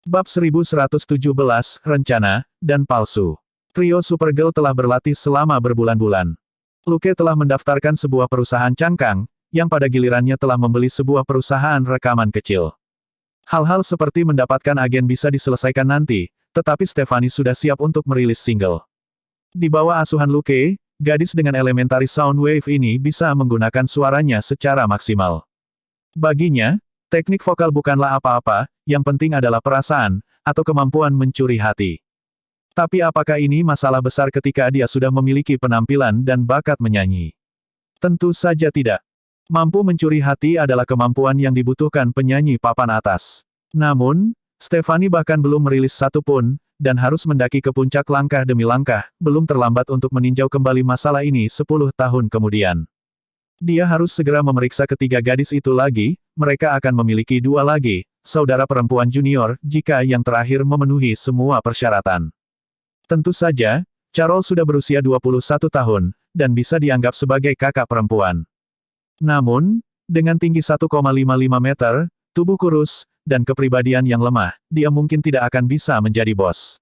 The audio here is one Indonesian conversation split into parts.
Bab 1117, Rencana, dan Palsu. Trio Supergirl telah berlatih selama berbulan-bulan. Luke telah mendaftarkan sebuah perusahaan cangkang, yang pada gilirannya telah membeli sebuah perusahaan rekaman kecil. Hal-hal seperti mendapatkan agen bisa diselesaikan nanti, tetapi Stephanie sudah siap untuk merilis single. Di bawah asuhan Luke, gadis dengan elementary sound wave ini bisa menggunakan suaranya secara maksimal. Baginya, teknik vokal bukanlah apa-apa, yang penting adalah perasaan, atau kemampuan mencuri hati. Tapi apakah ini masalah besar ketika dia sudah memiliki penampilan dan bakat menyanyi? Tentu saja tidak. Mampu mencuri hati adalah kemampuan yang dibutuhkan penyanyi papan atas. Namun, Stephanie bahkan belum merilis satu pun, dan harus mendaki ke puncak langkah demi langkah, belum terlambat untuk meninjau kembali masalah ini 10 tahun kemudian. Dia harus segera memeriksa ketiga gadis itu lagi, mereka akan memiliki dua lagi, saudara perempuan junior, jika yang terakhir memenuhi semua persyaratan. Tentu saja, Carol sudah berusia 21 tahun, dan bisa dianggap sebagai kakak perempuan. Namun, dengan tinggi 1,55 meter, tubuh kurus, dan kepribadian yang lemah, dia mungkin tidak akan bisa menjadi bos.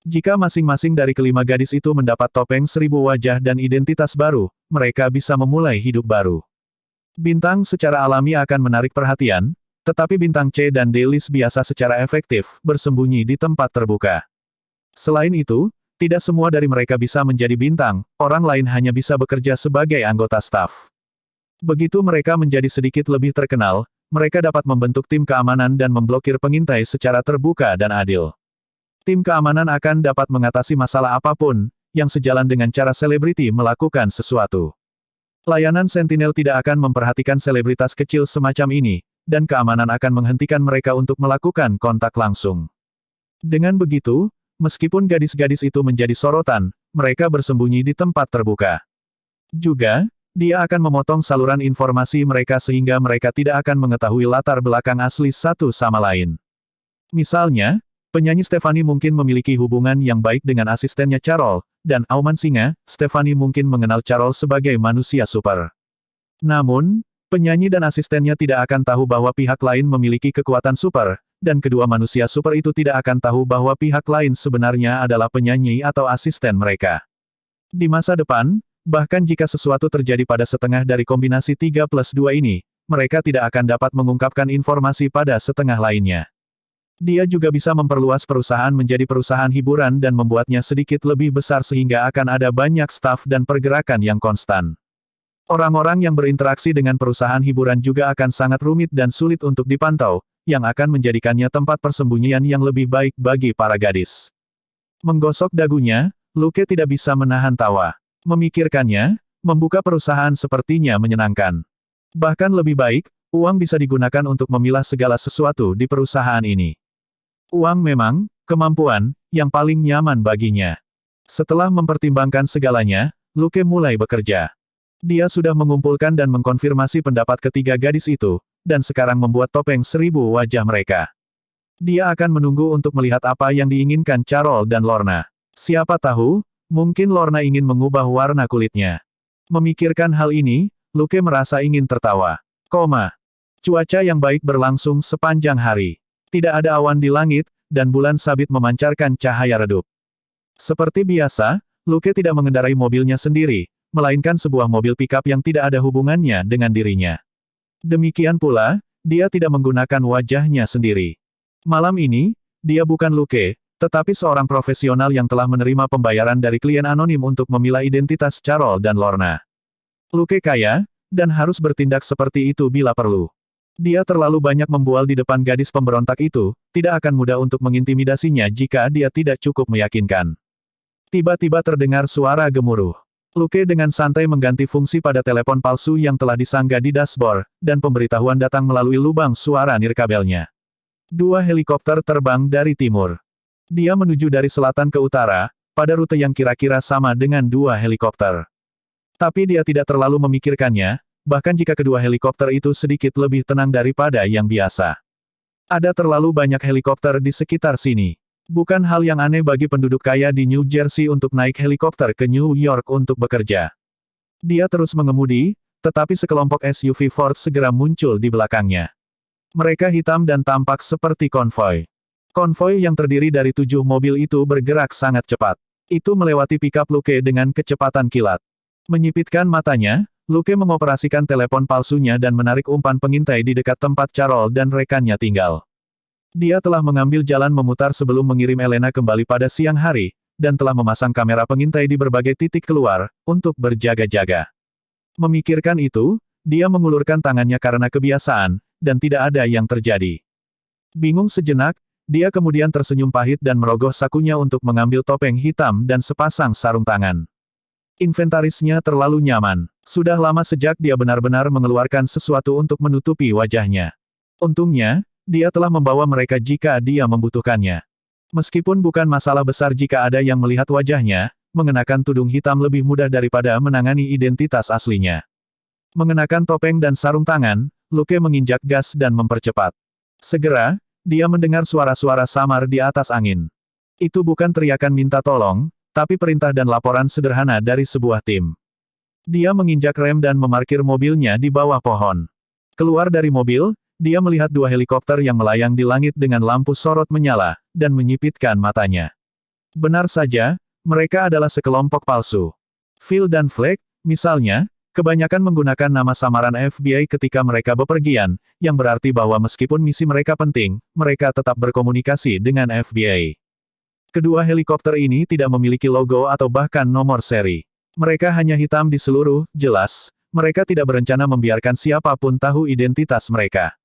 Jika masing-masing dari kelima gadis itu mendapat topeng 1000 wajah dan identitas baru, mereka bisa memulai hidup baru. Bintang secara alami akan menarik perhatian, tetapi bintang C dan D-list biasa secara efektif, bersembunyi di tempat terbuka. Selain itu, tidak semua dari mereka bisa menjadi bintang, orang lain hanya bisa bekerja sebagai anggota staf. Begitu mereka menjadi sedikit lebih terkenal, mereka dapat membentuk tim keamanan dan memblokir pengintai secara terbuka dan adil. Tim keamanan akan dapat mengatasi masalah apapun, yang sejalan dengan cara selebriti melakukan sesuatu. Layanan Sentinel tidak akan memperhatikan selebritas kecil semacam ini, dan keamanan akan menghentikan mereka untuk melakukan kontak langsung. Dengan begitu, meskipun gadis-gadis itu menjadi sorotan, mereka bersembunyi di tempat terbuka. Juga, dia akan memotong saluran informasi mereka sehingga mereka tidak akan mengetahui latar belakang asli satu sama lain. Misalnya, penyanyi Stephanie mungkin memiliki hubungan yang baik dengan asistennya Carol, dan auman singa, Stephanie mungkin mengenal Carol sebagai manusia super. Namun, penyanyi dan asistennya tidak akan tahu bahwa pihak lain memiliki kekuatan super, dan kedua manusia super itu tidak akan tahu bahwa pihak lain sebenarnya adalah penyanyi atau asisten mereka. Di masa depan, bahkan jika sesuatu terjadi pada setengah dari kombinasi 3+2 ini, mereka tidak akan dapat mengungkapkan informasi pada setengah lainnya. Dia juga bisa memperluas perusahaan menjadi perusahaan hiburan dan membuatnya sedikit lebih besar sehingga akan ada banyak staf dan pergerakan yang konstan. Orang-orang yang berinteraksi dengan perusahaan hiburan juga akan sangat rumit dan sulit untuk dipantau, yang akan menjadikannya tempat persembunyian yang lebih baik bagi para gadis. Menggosok dagunya, Luke tidak bisa menahan tawa. Memikirkannya, membuka perusahaan sepertinya menyenangkan. Bahkan lebih baik, uang bisa digunakan untuk memilah segala sesuatu di perusahaan ini. Uang memang, kemampuan, yang paling nyaman baginya. Setelah mempertimbangkan segalanya, Luke mulai bekerja. Dia sudah mengumpulkan dan mengkonfirmasi pendapat ketiga gadis itu, dan sekarang membuat topeng 1000 wajah mereka. Dia akan menunggu untuk melihat apa yang diinginkan Carol dan Lorna. Siapa tahu, mungkin Lorna ingin mengubah warna kulitnya. Memikirkan hal ini, Luke merasa ingin tertawa. Cuaca yang baik berlangsung sepanjang hari. Tidak ada awan di langit, dan bulan sabit memancarkan cahaya redup. Seperti biasa, Luke tidak mengendarai mobilnya sendiri, melainkan sebuah mobil pickup yang tidak ada hubungannya dengan dirinya. Demikian pula, dia tidak menggunakan wajahnya sendiri. Malam ini, dia bukan Luke, tetapi seorang profesional yang telah menerima pembayaran dari klien anonim untuk memilah identitas Carol dan Lorna. Luke kaya, dan harus bertindak seperti itu bila perlu. Dia terlalu banyak membual di depan gadis pemberontak itu, tidak akan mudah untuk mengintimidasinya jika dia tidak cukup meyakinkan. Tiba-tiba terdengar suara gemuruh. Luke dengan santai mengganti fungsi pada telepon palsu yang telah disanggah di dashboard, dan pemberitahuan datang melalui lubang suara nirkabelnya. Dua helikopter terbang dari timur. Dia menuju dari selatan ke utara, pada rute yang kira-kira sama dengan dua helikopter. Tapi dia tidak terlalu memikirkannya, bahkan jika kedua helikopter itu sedikit lebih tenang daripada yang biasa. Ada terlalu banyak helikopter di sekitar sini. Bukan hal yang aneh bagi penduduk kaya di New Jersey untuk naik helikopter ke New York untuk bekerja. Dia terus mengemudi, tetapi sekelompok SUV Ford segera muncul di belakangnya. Mereka hitam dan tampak seperti konvoi. Konvoi yang terdiri dari 7 mobil itu bergerak sangat cepat. Itu melewati pikap Luke dengan kecepatan kilat. Menyipitkan matanya, Luke mengoperasikan telepon palsunya dan menarik umpan pengintai di dekat tempat Carol dan rekannya tinggal. Dia telah mengambil jalan memutar sebelum mengirim Elena kembali pada siang hari, dan telah memasang kamera pengintai di berbagai titik keluar, untuk berjaga-jaga. Memikirkan itu, dia mengulurkan tangannya karena kebiasaan, dan tidak ada yang terjadi. Bingung sejenak, dia kemudian tersenyum pahit dan merogoh sakunya untuk mengambil topeng hitam dan sepasang sarung tangan. Inventarisnya terlalu nyaman. Sudah lama sejak dia benar-benar mengeluarkan sesuatu untuk menutupi wajahnya. Untungnya, dia telah membawa mereka jika dia membutuhkannya. Meskipun bukan masalah besar jika ada yang melihat wajahnya, mengenakan tudung hitam lebih mudah daripada menangani identitas aslinya. Mengenakan topeng dan sarung tangan, Luke menginjak gas dan mempercepat. Segera, dia mendengar suara-suara samar di atas angin. Itu bukan teriakan minta tolong, tapi perintah dan laporan sederhana dari sebuah tim. Dia menginjak rem dan memarkir mobilnya di bawah pohon. Keluar dari mobil, dia melihat 2 helikopter yang melayang di langit dengan lampu sorot menyala, dan menyipitkan matanya. Benar saja, mereka adalah sekelompok palsu. Phil dan Flake, misalnya, kebanyakan menggunakan nama samaran FBI ketika mereka bepergian, yang berarti bahwa meskipun misi mereka penting, mereka tetap berkomunikasi dengan FBI. Kedua helikopter ini tidak memiliki logo atau bahkan nomor seri. Mereka hanya hitam di seluruh, jelas, mereka tidak berencana membiarkan siapapun tahu identitas mereka.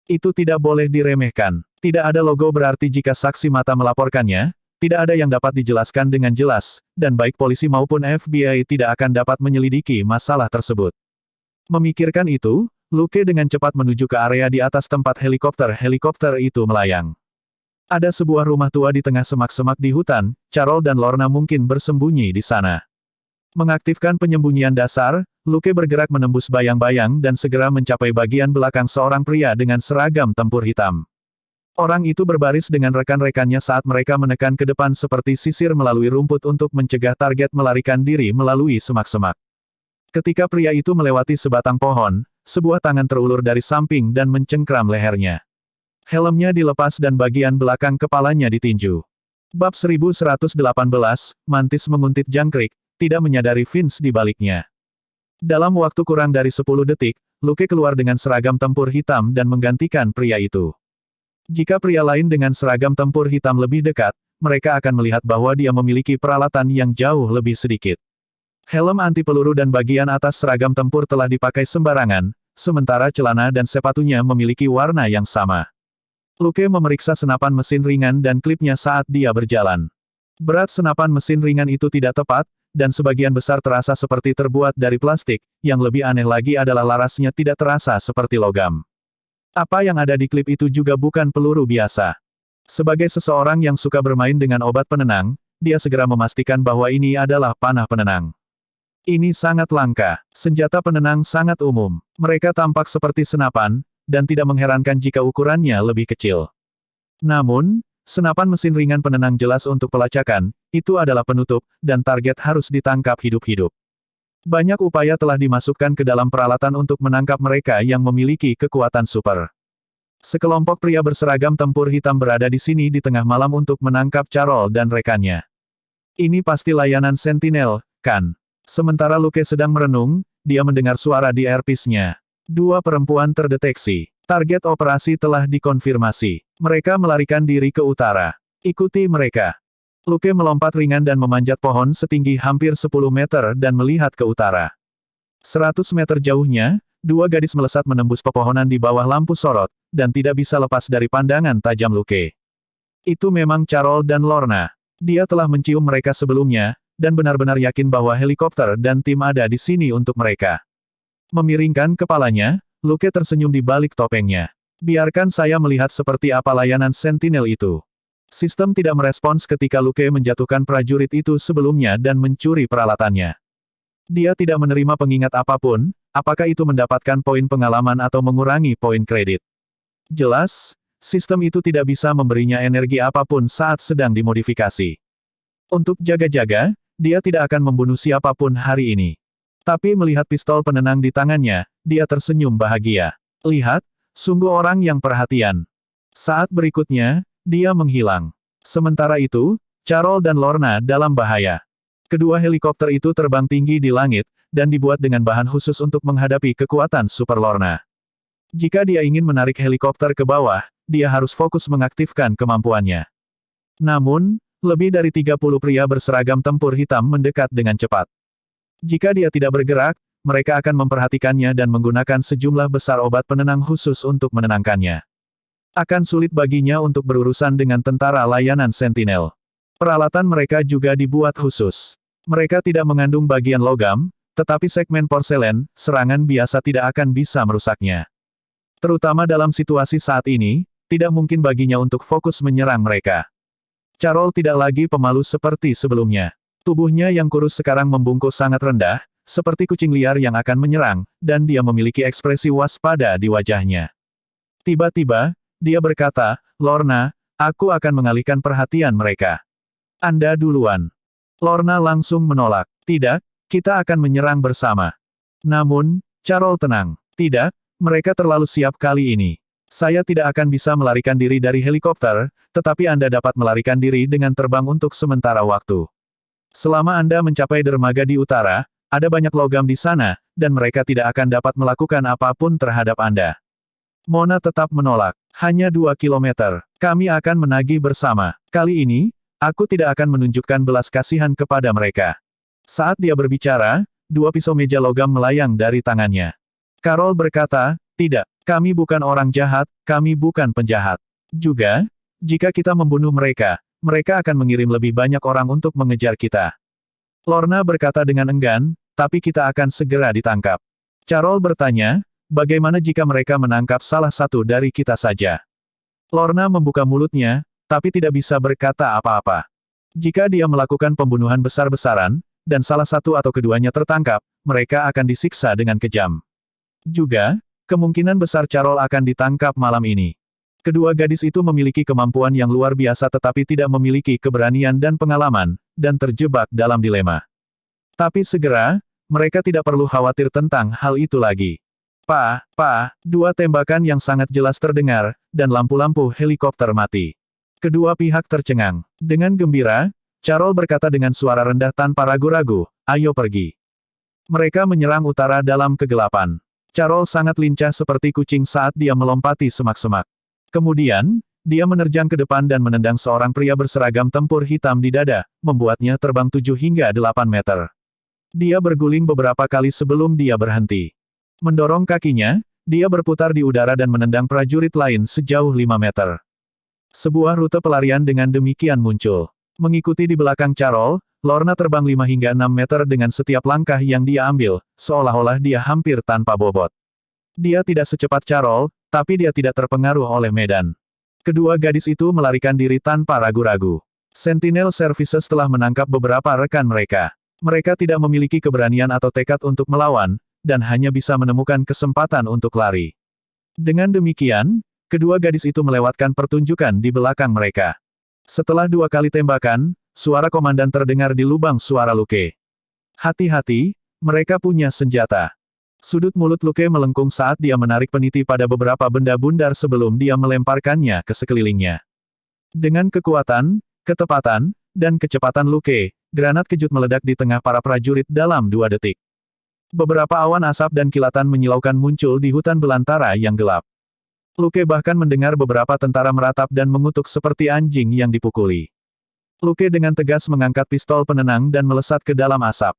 Itu tidak boleh diremehkan. Tidak ada logo berarti jika saksi mata melaporkannya, tidak ada yang dapat dijelaskan dengan jelas, dan baik polisi maupun FBI tidak akan dapat menyelidiki masalah tersebut. Memikirkan itu, Luke dengan cepat menuju ke area di atas tempat helikopter itu melayang. Ada sebuah rumah tua di tengah semak-semak di hutan, Carol dan Lorna mungkin bersembunyi di sana. Mengaktifkan penyembunyian dasar, Luke bergerak menembus bayang-bayang dan segera mencapai bagian belakang seorang pria dengan seragam tempur hitam. Orang itu berbaris dengan rekan-rekannya saat mereka menekan ke depan seperti sisir melalui rumput untuk mencegah target melarikan diri melalui semak-semak. Ketika pria itu melewati sebatang pohon, sebuah tangan terulur dari samping dan mencengkram lehernya. Helmnya dilepas dan bagian belakang kepalanya ditinju. Bab 1118, Mantis menguntit jangkrik, tidak menyadari Vince di baliknya. Dalam waktu kurang dari 10 detik, Luke keluar dengan seragam tempur hitam dan menggantikan pria itu. Jika pria lain dengan seragam tempur hitam lebih dekat, mereka akan melihat bahwa dia memiliki peralatan yang jauh lebih sedikit. Helm anti-peluru dan bagian atas seragam tempur telah dipakai sembarangan, sementara celana dan sepatunya memiliki warna yang sama. Luke memeriksa senapan mesin ringan dan klipnya saat dia berjalan. Berat senapan mesin ringan itu tidak tepat, dan sebagian besar terasa seperti terbuat dari plastik, yang lebih aneh lagi adalah larasnya tidak terasa seperti logam. Apa yang ada di klip itu juga bukan peluru biasa. Sebagai seseorang yang suka bermain dengan obat penenang, dia segera memastikan bahwa ini adalah panah penenang. Ini sangat langka. Senjata penenang sangat umum. Mereka tampak seperti senapan, dan tidak mengherankan jika ukurannya lebih kecil. Namun, senapan mesin ringan penenang jelas untuk pelacakan, itu adalah penutup, dan target harus ditangkap hidup-hidup. Banyak upaya telah dimasukkan ke dalam peralatan untuk menangkap mereka yang memiliki kekuatan super. Sekelompok pria berseragam tempur hitam berada di sini di tengah malam untuk menangkap Carol dan rekannya. Ini pasti layanan Sentinel, kan? Sementara Luke sedang merenung, dia mendengar suara di earpiece-nya. 2 perempuan terdeteksi. Target operasi telah dikonfirmasi. Mereka melarikan diri ke utara. Ikuti mereka. Luke melompat ringan dan memanjat pohon setinggi hampir 10 meter dan melihat ke utara. 100 meter jauhnya, 2 gadis melesat menembus pepohonan di bawah lampu sorot, dan tidak bisa lepas dari pandangan tajam Luke. Itu memang Carol dan Lorna. Dia telah mencium mereka sebelumnya, dan benar-benar yakin bahwa helikopter dan tim ada di sini untuk mereka. Memiringkan kepalanya, Luke tersenyum di balik topengnya. Biarkan saya melihat seperti apa layanan Sentinel itu. Sistem tidak merespons ketika Luke menjatuhkan prajurit itu sebelumnya dan mencuri peralatannya. Dia tidak menerima pengingat apapun, apakah itu mendapatkan poin pengalaman atau mengurangi poin kredit. Jelas, sistem itu tidak bisa memberinya energi apapun saat sedang dimodifikasi. Untuk jaga-jaga, dia tidak akan membunuh siapapun hari ini. Tapi melihat pistol penenang di tangannya, dia tersenyum bahagia. Lihat, sungguh orang yang perhatian. Saat berikutnya, Dia menghilang. Sementara itu, Carol dan Lorna dalam bahaya. Kedua helikopter itu terbang tinggi di langit, dan dibuat dengan bahan khusus untuk menghadapi kekuatan Super Lorna. Jika dia ingin menarik helikopter ke bawah, dia harus fokus mengaktifkan kemampuannya. Namun, lebih dari 30 pria berseragam tempur hitam mendekat dengan cepat. Jika dia tidak bergerak, mereka akan memperhatikannya dan menggunakan sejumlah besar obat penenang khusus untuk menenangkannya. Akan sulit baginya untuk berurusan dengan tentara layanan Sentinel. Peralatan mereka juga dibuat khusus. Mereka tidak mengandung bagian logam, tetapi segmen porselen, serangan biasa tidak akan bisa merusaknya. Terutama dalam situasi saat ini, tidak mungkin baginya untuk fokus menyerang mereka. Carol tidak lagi pemalu seperti sebelumnya. Tubuhnya yang kurus sekarang membungkuk sangat rendah, seperti kucing liar yang akan menyerang, dan dia memiliki ekspresi waspada di wajahnya. Tiba-tiba, dia berkata, "Lorna, aku akan mengalihkan perhatian mereka. Anda duluan." Lorna langsung menolak. "Tidak, kita akan menyerang bersama." Namun, Carol tenang. "Tidak, mereka terlalu siap kali ini. Saya tidak akan bisa melarikan diri dari helikopter, tetapi Anda dapat melarikan diri dengan terbang untuk sementara waktu. Selama Anda mencapai dermaga di utara, ada banyak logam di sana, dan mereka tidak akan dapat melakukan apapun terhadap Anda." Mona tetap menolak. "Hanya 2 kilometer. Kami akan menagih bersama. Kali ini, aku tidak akan menunjukkan belas kasihan kepada mereka." Saat dia berbicara, 2 pisau meja logam melayang dari tangannya. Carol berkata, "Tidak, kami bukan orang jahat, kami bukan penjahat. Juga, jika kita membunuh mereka, mereka akan mengirim lebih banyak orang untuk mengejar kita." Lorna berkata dengan enggan, "Tapi kita akan segera ditangkap." Carol bertanya, "Bagaimana jika mereka menangkap salah satu dari kita saja?" Lorna membuka mulutnya, tapi tidak bisa berkata apa-apa. Jika dia melakukan pembunuhan besar-besaran, dan salah satu atau keduanya tertangkap, mereka akan disiksa dengan kejam. Juga, kemungkinan besar Carol akan ditangkap malam ini. Kedua gadis itu memiliki kemampuan yang luar biasa tetapi tidak memiliki keberanian dan pengalaman, dan terjebak dalam dilema. Tapi segera, mereka tidak perlu khawatir tentang hal itu lagi. Dua tembakan yang sangat jelas terdengar, dan lampu-lampu helikopter mati. Kedua pihak tercengang. Dengan gembira, Carol berkata dengan suara rendah tanpa ragu-ragu, "Ayo pergi." Mereka menyerang utara dalam kegelapan. Carol sangat lincah seperti kucing saat dia melompati semak-semak. Kemudian, dia menerjang ke depan dan menendang seorang pria berseragam tempur hitam di dada, membuatnya terbang 7 hingga 8 meter. Dia berguling beberapa kali sebelum dia berhenti. Mendorong kakinya, dia berputar di udara dan menendang prajurit lain sejauh 5 meter. Sebuah rute pelarian dengan demikian muncul. Mengikuti di belakang Carol, Lorna terbang 5 hingga 6 meter dengan setiap langkah yang dia ambil, seolah-olah dia hampir tanpa bobot. Dia tidak secepat Carol, tapi dia tidak terpengaruh oleh medan. Kedua gadis itu melarikan diri tanpa ragu-ragu. Sentinel Services telah menangkap beberapa rekan mereka. Mereka tidak memiliki keberanian atau tekad untuk melawan, dan hanya bisa menemukan kesempatan untuk lari. Dengan demikian, kedua gadis itu melewatkan pertunjukan di belakang mereka. Setelah 2 kali tembakan, suara komandan terdengar di lubang suara Luke. "Hati-hati, mereka punya senjata." Sudut mulut Luke melengkung saat dia menarik peniti pada beberapa benda bundar sebelum dia melemparkannya ke sekelilingnya. Dengan kekuatan, ketepatan, dan kecepatan Luke, granat kejut meledak di tengah para prajurit dalam 2 detik. Beberapa awan asap dan kilatan menyilaukan muncul di hutan belantara yang gelap. Luke bahkan mendengar beberapa tentara meratap dan mengutuk seperti anjing yang dipukuli. Luke dengan tegas mengangkat pistol penenang dan melesat ke dalam asap.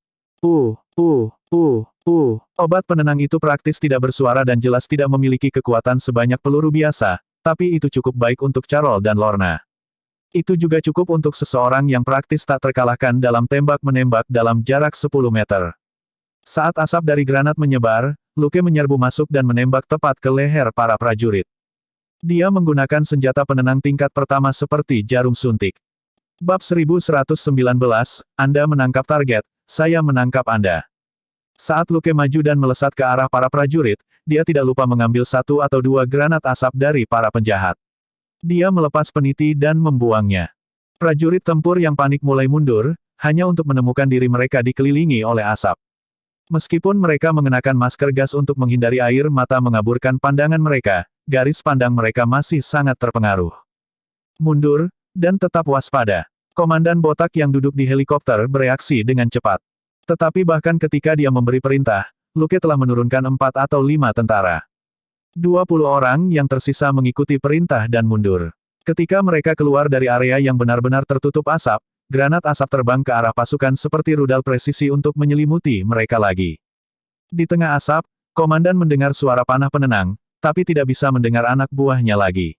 Obat penenang itu praktis tidak bersuara dan jelas tidak memiliki kekuatan sebanyak peluru biasa, tapi itu cukup baik untuk Carol dan Lorna. Itu juga cukup untuk seseorang yang praktis tak terkalahkan dalam tembak-menembak dalam jarak 10 meter. Saat asap dari granat menyebar, Luke menyerbu masuk dan menembak tepat ke leher para prajurit. Dia menggunakan senjata penenang tingkat pertama seperti jarum suntik. Bab 1119, Anda menangkap target, saya menangkap Anda. Saat Luke maju dan melesat ke arah para prajurit, dia tidak lupa mengambil 1 atau 2 granat asap dari para penjahat. Dia melepas peniti dan membuangnya. Prajurit tempur yang panik mulai mundur, hanya untuk menemukan diri mereka dikelilingi oleh asap. Meskipun mereka mengenakan masker gas untuk menghindari air mata mengaburkan pandangan mereka, garis pandang mereka masih sangat terpengaruh. Mundur, dan tetap waspada. Komandan botak yang duduk di helikopter bereaksi dengan cepat. Tetapi bahkan ketika dia memberi perintah, Luke telah menurunkan 4 atau 5 tentara. 20 orang yang tersisa mengikuti perintah dan mundur. Ketika mereka keluar dari area yang benar-benar tertutup asap, granat asap terbang ke arah pasukan seperti rudal presisi untuk menyelimuti mereka lagi. Di tengah asap, komandan mendengar suara panah penenang, tapi tidak bisa mendengar anak buahnya lagi.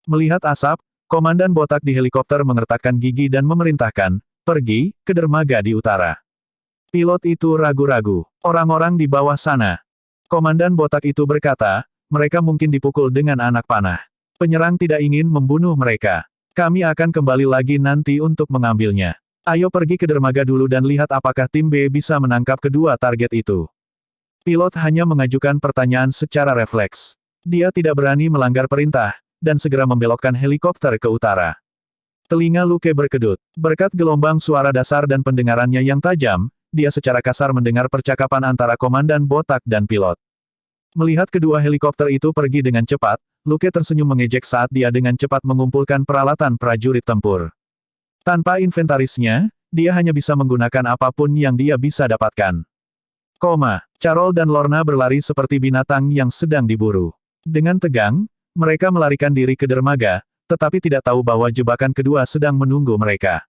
Melihat asap, komandan botak di helikopter mengertakkan gigi dan memerintahkan, pergi ke dermaga di utara. Pilot itu ragu-ragu. Orang-orang di bawah sana. Komandan botak itu berkata, mereka mungkin dipukul dengan anak panah. Penyerang tidak ingin membunuh mereka. Kami akan kembali lagi nanti untuk mengambilnya. Ayo pergi ke dermaga dulu dan lihat apakah tim B bisa menangkap kedua target itu. Pilot hanya mengajukan pertanyaan secara refleks. Dia tidak berani melanggar perintah, dan segera membelokkan helikopter ke utara. Telinga Luke berkedut. Berkat gelombang suara dasar dan pendengarannya yang tajam, dia secara kasar mendengar percakapan antara komandan botak dan pilot. Melihat kedua helikopter itu pergi dengan cepat, Luke tersenyum mengejek saat dia dengan cepat mengumpulkan peralatan prajurit tempur. Tanpa inventarisnya, dia hanya bisa menggunakan apapun yang dia bisa dapatkan. Carol dan Lorna berlari seperti binatang yang sedang diburu. Dengan tegang, mereka melarikan diri ke dermaga, tetapi tidak tahu bahwa jebakan kedua sedang menunggu mereka.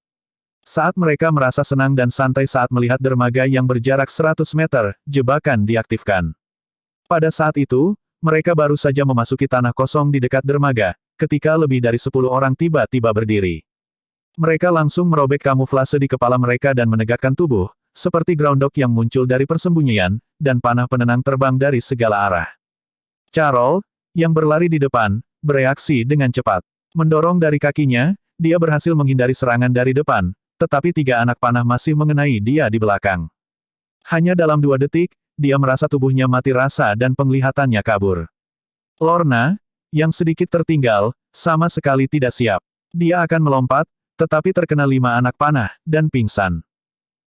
Saat mereka merasa senang dan santai saat melihat dermaga yang berjarak 100 meter, jebakan diaktifkan. Pada saat itu, mereka baru saja memasuki tanah kosong di dekat dermaga, ketika lebih dari 10 orang tiba-tiba berdiri. Mereka langsung merobek kamuflase di kepala mereka dan menegakkan tubuh, seperti groundhog yang muncul dari persembunyian, dan panah penenang terbang dari segala arah. Carol, yang berlari di depan, bereaksi dengan cepat. Mendorong dari kakinya, dia berhasil menghindari serangan dari depan, tetapi 3 anak panah masih mengenai dia di belakang. Hanya dalam 2 detik, dia merasa tubuhnya mati rasa dan penglihatannya kabur. Lorna, yang sedikit tertinggal, sama sekali tidak siap. Dia akan melompat, tetapi terkena 5 anak panah, dan pingsan.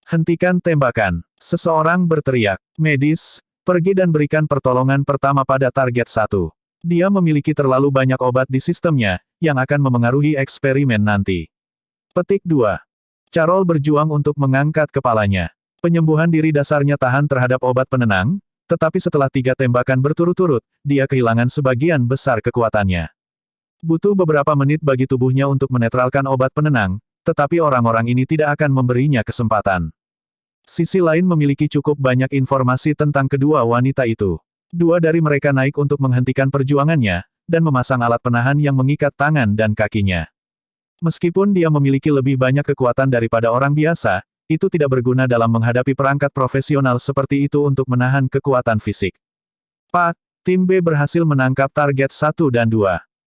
Hentikan tembakan. Seseorang berteriak. Medis, pergi dan berikan pertolongan pertama pada target 1. Dia memiliki terlalu banyak obat di sistemnya, yang akan memengaruhi eksperimen nanti. Petik 2. Carol berjuang untuk mengangkat kepalanya. Penyembuhan diri dasarnya tahan terhadap obat penenang, tetapi setelah 3 tembakan berturut-turut, dia kehilangan sebagian besar kekuatannya. Butuh beberapa menit bagi tubuhnya untuk menetralkan obat penenang, tetapi orang-orang ini tidak akan memberinya kesempatan. Sisi lain memiliki cukup banyak informasi tentang kedua wanita itu. 2 dari mereka naik untuk menghentikan perjuangannya, dan memasang alat penahan yang mengikat tangan dan kakinya. Meskipun dia memiliki lebih banyak kekuatan daripada orang biasa, itu tidak berguna dalam menghadapi perangkat profesional seperti itu untuk menahan kekuatan fisik. Pak, tim B berhasil menangkap target 1 dan 2.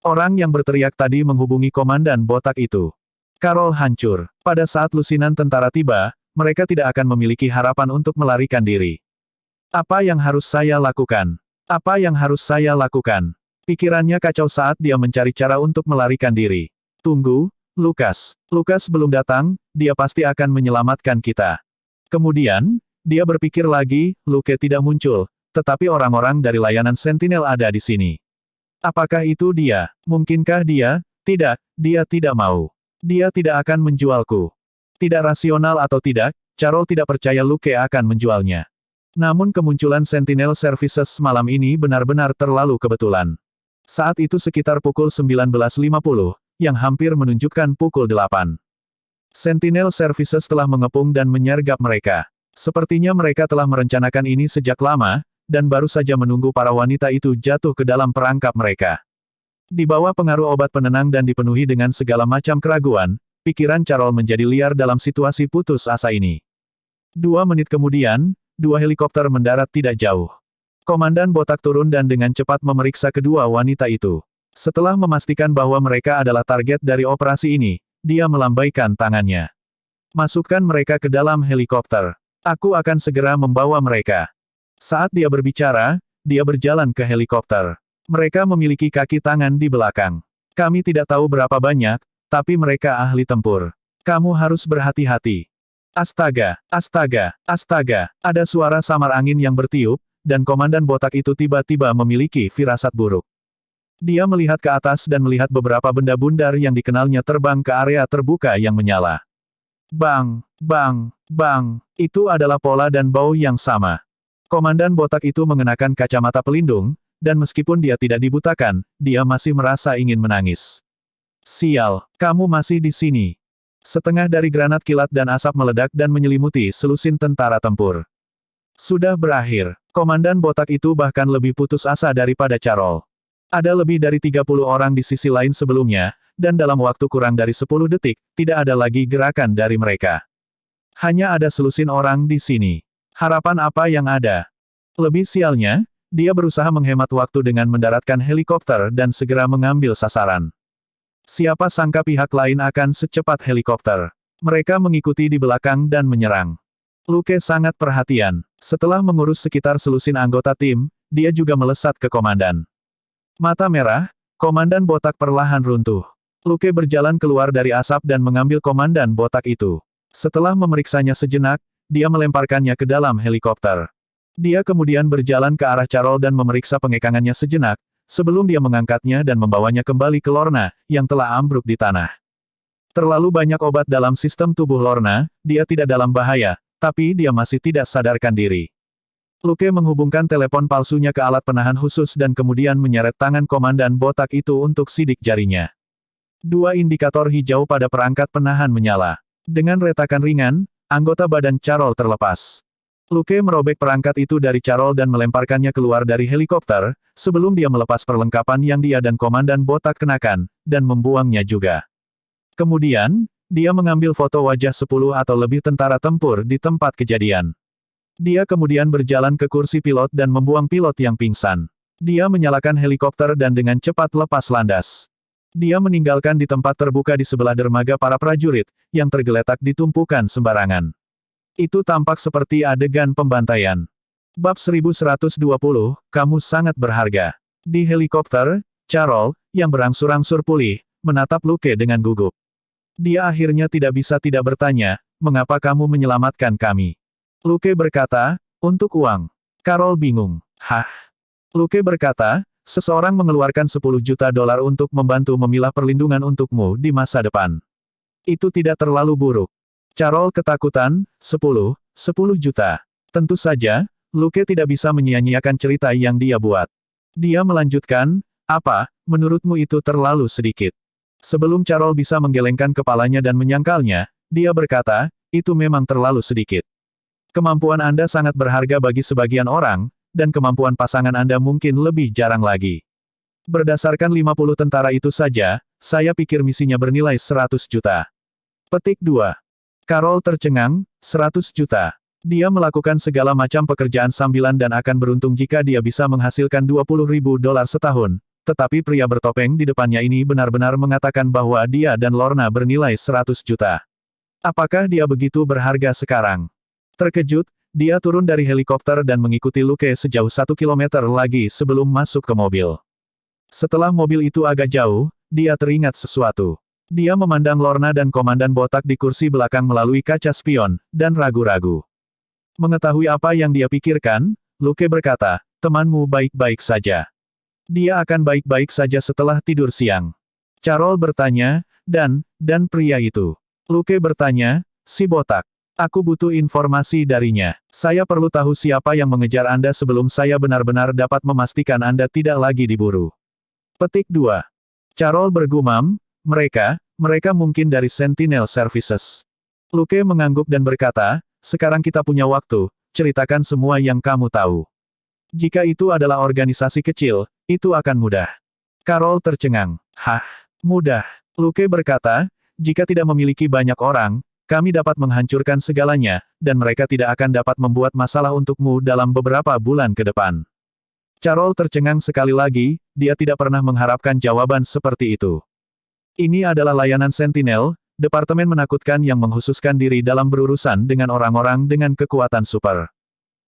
Orang yang berteriak tadi menghubungi komandan botak itu. Carol hancur. Pada saat lusinan tentara tiba, mereka tidak akan memiliki harapan untuk melarikan diri. Apa yang harus saya lakukan? Apa yang harus saya lakukan? Pikirannya kacau saat dia mencari cara untuk melarikan diri. Tunggu, Lukas. Lukas belum datang, dia pasti akan menyelamatkan kita. Kemudian, dia berpikir lagi, Luke tidak muncul, tetapi orang-orang dari layanan Sentinel ada di sini. Apakah itu dia? Mungkinkah dia? Tidak, dia tidak mau. Dia tidak akan menjualku. Tidak rasional atau tidak, Carol tidak percaya Luke akan menjualnya. Namun kemunculan Sentinel Services malam ini benar-benar terlalu kebetulan. Saat itu sekitar pukul 19.50, yang hampir menunjukkan pukul 8. Sentinel Services telah mengepung dan menyergap mereka. Sepertinya mereka telah merencanakan ini sejak lama, dan baru saja menunggu para wanita itu jatuh ke dalam perangkap mereka. Di bawah pengaruh obat penenang dan dipenuhi dengan segala macam keraguan, pikiran Carol menjadi liar dalam situasi putus asa ini. 2 menit kemudian, 2 helikopter mendarat tidak jauh. Komandan botak turun dan dengan cepat memeriksa kedua wanita itu. Setelah memastikan bahwa mereka adalah target dari operasi ini, dia melambaikan tangannya. Masukkan mereka ke dalam helikopter. Aku akan segera membawa mereka. Saat dia berbicara, dia berjalan ke helikopter. Mereka memiliki kaki tangan di belakang. Kami tidak tahu berapa banyak, tapi mereka ahli tempur. Kamu harus berhati-hati. Astaga, astaga, astaga, ada suara samar angin yang bertiup, dan komandan botak itu tiba-tiba memiliki firasat buruk. Dia melihat ke atas dan melihat beberapa benda bundar yang dikenalnya terbang ke area terbuka yang menyala. Bang, bang, bang, itu adalah pola dan bau yang sama. Komandan botak itu mengenakan kacamata pelindung, dan meskipun dia tidak dibutakan, dia masih merasa ingin menangis. Sial, kamu masih di sini. Setengah dari granat kilat dan asap meledak dan menyelimuti selusin tentara tempur. Sudah berakhir. Komandan botak itu bahkan lebih putus asa daripada Carol. Ada lebih dari 30 orang di sisi lain sebelumnya, dan dalam waktu kurang dari 10 detik, tidak ada lagi gerakan dari mereka. Hanya ada selusin orang di sini. Harapan apa yang ada? Lebih sialnya, dia berusaha menghemat waktu dengan mendaratkan helikopter dan segera mengambil sasaran. Siapa sangka pihak lain akan secepat helikopter. Mereka mengikuti di belakang dan menyerang. Luke sangat perhatian. Setelah mengurus sekitar selusin anggota tim, dia juga melesat ke komandan. Mata merah, komandan botak perlahan runtuh. Luke berjalan keluar dari asap dan mengambil komandan botak itu. Setelah memeriksanya sejenak, dia melemparkannya ke dalam helikopter. Dia kemudian berjalan ke arah Carol dan memeriksa pengekangannya sejenak, sebelum dia mengangkatnya dan membawanya kembali ke Lorna, yang telah ambruk di tanah. Terlalu banyak obat dalam sistem tubuh Lorna, dia tidak dalam bahaya, tapi dia masih tidak sadarkan diri. Luke menghubungkan telepon palsunya ke alat penahan khusus dan kemudian menyeret tangan komandan botak itu untuk sidik jarinya. Dua indikator hijau pada perangkat penahan menyala. Dengan retakan ringan, anggota badan Carol terlepas. Luke merobek perangkat itu dari Carol dan melemparkannya keluar dari helikopter, sebelum dia melepas perlengkapan yang dia dan komandan botak kenakan, dan membuangnya juga. Kemudian, dia mengambil foto wajah 10 atau lebih tentara tempur di tempat kejadian. Dia kemudian berjalan ke kursi pilot dan membuang pilot yang pingsan. Dia menyalakan helikopter dan dengan cepat lepas landas. Dia meninggalkan di tempat terbuka di sebelah dermaga para prajurit, yang tergeletak di tumpukan sembarangan. Itu tampak seperti adegan pembantaian. Bab 1120, kamu sangat berharga. Di helikopter, Carol, yang berangsur-angsur pulih, menatap Luke dengan gugup. Dia akhirnya tidak bisa tidak bertanya, mengapa kamu menyelamatkan kami? Luke berkata, untuk uang. Carol bingung. Hah? Luke berkata, seseorang mengeluarkan 10 juta dolar untuk membantu memilah perlindungan untukmu di masa depan. Itu tidak terlalu buruk. Carol ketakutan, 10 juta. Tentu saja, Luke tidak bisa menyia-nyiakan cerita yang dia buat. Dia melanjutkan, apa, menurutmu itu terlalu sedikit? Sebelum Carol bisa menggelengkan kepalanya dan menyangkalnya, dia berkata, itu memang terlalu sedikit. Kemampuan Anda sangat berharga bagi sebagian orang, dan kemampuan pasangan Anda mungkin lebih jarang lagi. Berdasarkan 50 tentara itu saja, saya pikir misinya bernilai 100 juta. Petik 2. Carol tercengang, 100 juta. Dia melakukan segala macam pekerjaan sambilan dan akan beruntung jika dia bisa menghasilkan 20.000 dolar setahun. Tetapi pria bertopeng di depannya ini benar-benar mengatakan bahwa dia dan Lorna bernilai 100 juta. Apakah dia begitu berharga sekarang? Terkejut, dia turun dari helikopter dan mengikuti Luke sejauh 1 kilometer lagi sebelum masuk ke mobil. Setelah mobil itu agak jauh, dia teringat sesuatu. Dia memandang Lorna dan komandan botak di kursi belakang melalui kaca spion, dan ragu-ragu. Mengetahui apa yang dia pikirkan, Luke berkata, temanmu baik-baik saja. Dia akan baik-baik saja setelah tidur siang. Carol bertanya, dan pria itu. Luke bertanya, si botak. Aku butuh informasi darinya. Saya perlu tahu siapa yang mengejar Anda sebelum saya benar-benar dapat memastikan Anda tidak lagi diburu. Petik 2. Carol bergumam, mereka mungkin dari Sentinel Services. Luke mengangguk dan berkata, sekarang kita punya waktu, ceritakan semua yang kamu tahu. Jika itu adalah organisasi kecil, itu akan mudah. Carol tercengang. Hah? Mudah. Luke berkata, jika tidak memiliki banyak orang, kami dapat menghancurkan segalanya, dan mereka tidak akan dapat membuat masalah untukmu dalam beberapa bulan ke depan. Carol tercengang sekali lagi, dia tidak pernah mengharapkan jawaban seperti itu. Ini adalah layanan Sentinel, departemen menakutkan yang menghususkan diri dalam berurusan dengan orang-orang dengan kekuatan super.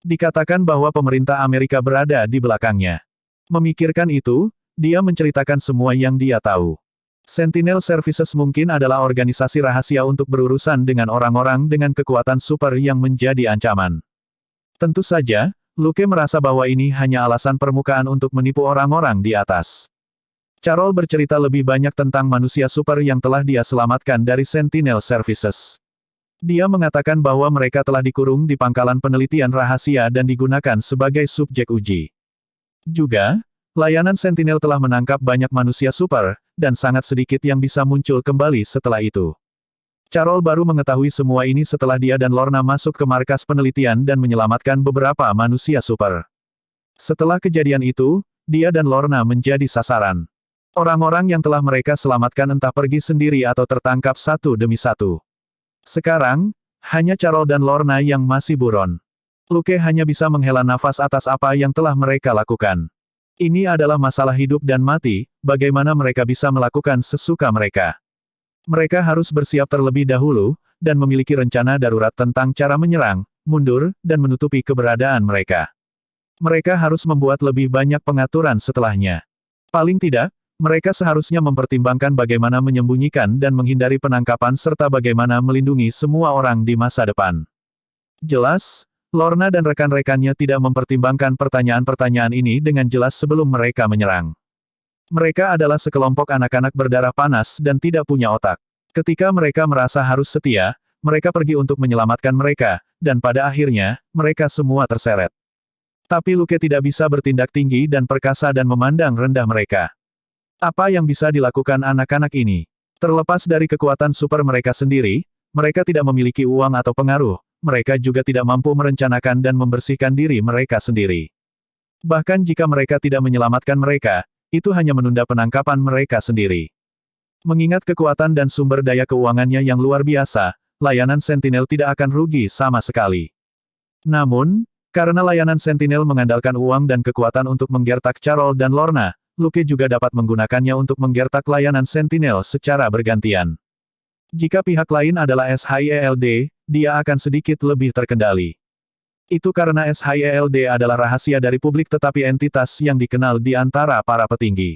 Dikatakan bahwa pemerintah Amerika berada di belakangnya. Memikirkan itu, dia menceritakan semua yang dia tahu. Sentinel Services mungkin adalah organisasi rahasia untuk berurusan dengan orang-orang dengan kekuatan super yang menjadi ancaman. Tentu saja, Luke merasa bahwa ini hanya alasan permukaan untuk menipu orang-orang di atas. Carol bercerita lebih banyak tentang manusia super yang telah dia selamatkan dari Sentinel Services. Dia mengatakan bahwa mereka telah dikurung di pangkalan penelitian rahasia dan digunakan sebagai subjek uji. Juga, layanan Sentinel telah menangkap banyak manusia super, dan sangat sedikit yang bisa muncul kembali setelah itu. Carol baru mengetahui semua ini setelah dia dan Lorna masuk ke markas penelitian dan menyelamatkan beberapa manusia super. Setelah kejadian itu, dia dan Lorna menjadi sasaran. Orang-orang yang telah mereka selamatkan entah pergi sendiri atau tertangkap satu demi satu. Sekarang, hanya Carol dan Lorna yang masih buron. Luke hanya bisa menghela nafas atas apa yang telah mereka lakukan. Ini adalah masalah hidup dan mati, bagaimana mereka bisa melakukan sesuka mereka. Mereka harus bersiap terlebih dahulu, dan memiliki rencana darurat tentang cara menyerang, mundur, dan menutupi keberadaan mereka. Mereka harus membuat lebih banyak pengaturan setelahnya. Paling tidak, mereka seharusnya mempertimbangkan bagaimana menyembunyikan dan menghindari penangkapan serta bagaimana melindungi semua orang di masa depan. Jelas, Lorna dan rekan-rekannya tidak mempertimbangkan pertanyaan-pertanyaan ini dengan jelas sebelum mereka menyerang. Mereka adalah sekelompok anak-anak berdarah panas dan tidak punya otak. Ketika mereka merasa harus setia, mereka pergi untuk menyelamatkan mereka, dan pada akhirnya, mereka semua terseret. Tapi Luke tidak bisa bertindak tinggi dan perkasa dan memandang rendah mereka. Apa yang bisa dilakukan anak-anak ini? Terlepas dari kekuatan super mereka sendiri, mereka tidak memiliki uang atau pengaruh, mereka juga tidak mampu merencanakan dan membersihkan diri mereka sendiri. Bahkan jika mereka tidak menyelamatkan mereka, itu hanya menunda penangkapan mereka sendiri. Mengingat kekuatan dan sumber daya keuangannya yang luar biasa, layanan Sentinel tidak akan rugi sama sekali. Namun, karena layanan Sentinel mengandalkan uang dan kekuatan untuk menggertak Carol dan Lorna, Luke juga dapat menggunakannya untuk menggertak layanan Sentinel secara bergantian. Jika pihak lain adalah SHIELD, dia akan sedikit lebih terkendali. Itu karena SHIELD adalah rahasia dari publik tetapi entitas yang dikenal di antara para petinggi.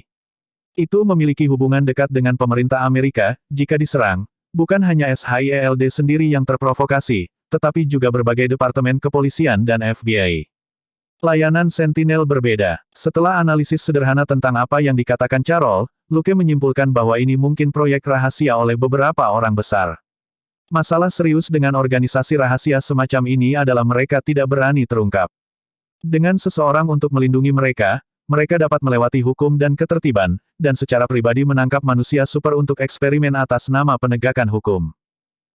Itu memiliki hubungan dekat dengan pemerintah Amerika, jika diserang, bukan hanya SHIELD sendiri yang terprovokasi, tetapi juga berbagai departemen kepolisian dan FBI. Layanan Sentinel berbeda. Setelah analisis sederhana tentang apa yang dikatakan Carol, Luke menyimpulkan bahwa ini mungkin proyek rahasia oleh beberapa orang besar. Masalah serius dengan organisasi rahasia semacam ini adalah mereka tidak berani terungkap. Dengan seseorang untuk melindungi mereka, mereka dapat melewati hukum dan ketertiban, dan secara pribadi menangkap manusia super untuk eksperimen atas nama penegakan hukum.